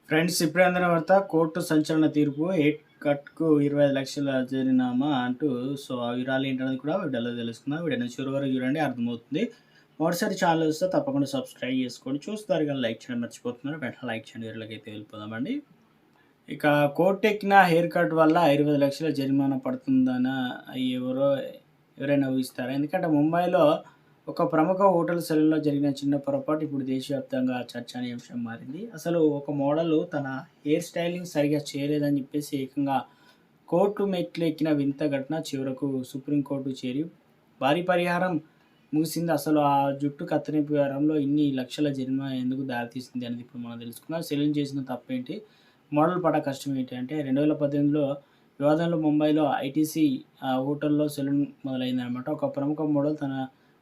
Friends ఇప్పుడే అందిన వార్త కోర్టు సంచలన తీర్పు హెయిర్ కట్‌కు 25,00,000 జరిమానా అంటూ ఆ వివరాలు ఏంటనేది కూడా వీడియోలో తెలుసుకుందాం. వీడియోని చివరి వరకు చూడండి అర్థమవుతుంది. మొదటిసారి ఛానల్ వస్తే తప్పకుండా సబ్స్క్రైబ్ చేసుకోండి. చూస్తారు కానీ లైక్ చేయడం మర్చిపోతున్నారు. వెంటనే లైక్ చేయండి. వీడియోలోకైతే వెళ్ళిపోదామండి. ఇక కోర్టెక్కిన హెయిర్ కట్ వల్ల 25,00,000 జరిమానా పడుతుందన ఎవరైనా ఊహిస్తారా? ఎందుకంటే ముంబైలో ఒక ప్రముఖ హోటల్ సెలూన్‌లో జరిగిన చిన్న పొరపాటు ఇప్పుడు దేశవ్యాప్తంగా చర్చనీయాంశం మారింది. అసలు ఒక మోడలు తన హెయిర్ స్టైలింగ్ సరిగ్గా చేయలేదని చెప్పేసి ఏకంగా కోర్టు మెట్లు ఎక్కిన వింత ఘటన చివరకు సుప్రీంకోర్టు చేరి భారీ పరిహారం ముగిసింది. అసలు ఆ జుట్టు కత్తిరింపు వ్యవహారంలో ఇన్ని లక్షల జరిమానా ఎందుకు దారితీసింది అనేది ఇప్పుడు మనం తెలుసుకుందాం. సెలూన్ చేసిన తప్పేంటి? మోడల్ పడ్డ కష్టం ఏంటి అంటే 2018లో వివాదంలో ముంబైలో ఐటీసీ హోటల్‌లో సెలూన్ మొదలైందనమాట. ఒక ప్రముఖ మోడల్ తన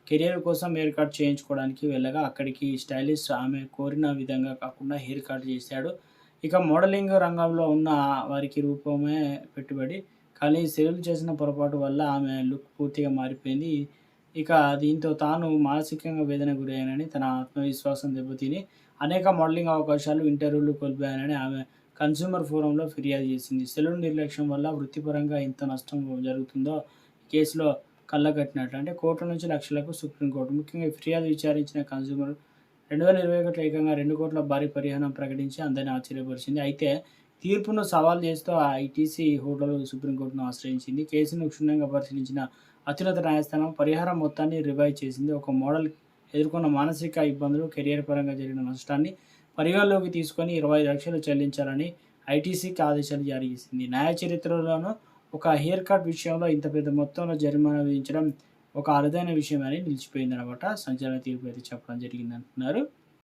కెరియర్ కోసం హెయిర్ కట్ చేయించుకోవడానికి వెళ్ళగా అక్కడికి స్టైలిస్ట్ ఆమె కోరిన విధంగా కాకుండా హెయిర్ కట్ చేశాడు. ఇక మోడలింగ్ రంగంలో ఉన్న వారికి రూపమే పెట్టుబడి. కానీ సెలూన్ చేసిన పొరపాటు వల్ల ఆమె లుక్ పూర్తిగా మారిపోయింది. ఇక దీంతో తాను మానసికంగా వేదనకు గురయ్యానని, తన ఆత్మవిశ్వాసం దెబ్బతిని అనేక మోడలింగ్ అవకాశాలు, ఇంటర్వ్యూలు కోల్పోయానని ఆమె కన్స్యూమర్ ఫోరంలో ఫిర్యాదు చేసింది. సెలూన్ నిర్లక్ష్యం వల్ల వృత్తిపరంగా ఎంత నష్టం జరుగుతుందో ఈ కేసులో కళ్ళగట్టినట్లు. అంటే కోట్ల నుంచి లక్షలకు సుప్రీంకోర్టు. ముఖ్యంగా ఈ ఫిర్యాదు విచారించిన కన్స్యూమర్ 2021 ఏకంగా 2,00,00,000 భారీ పరిహారం ప్రకటించి అందరిని ఆశ్చర్యపరిచింది. అయితే తీర్పును సవాల్ చేస్తూ ఆ ఐటీసీ హోటల్ సుప్రీంకోర్టును ఆశ్రయించింది. కేసును క్షుణ్ణంగా పరిశీలించిన అత్యున్నత న్యాయస్థానం పరిహారం మొత్తాన్ని రివైజ్ చేసింది. ఒక మోడల్ ఎదుర్కొన్న మానసిక ఇబ్బందులు, కెరియర్ పరంగా జరిగిన నష్టాన్ని పరిగణలోకి తీసుకొని 25,00,000 చెల్లించాలని ఐటీసీకి ఆదేశాలు జారీ చేసింది. న్యాయ చరిత్రలోనూ ఒక హెయిర్ కట్ విషయంలో ఇంత పెద్ద మొత్తంలో జరిమానా విధించడం ఒక అరుదైన విషయమని నిలిచిపోయిందనమాట. సంచలన తీర్పు అయితే చెప్పడం జరిగిందంటున్నారు.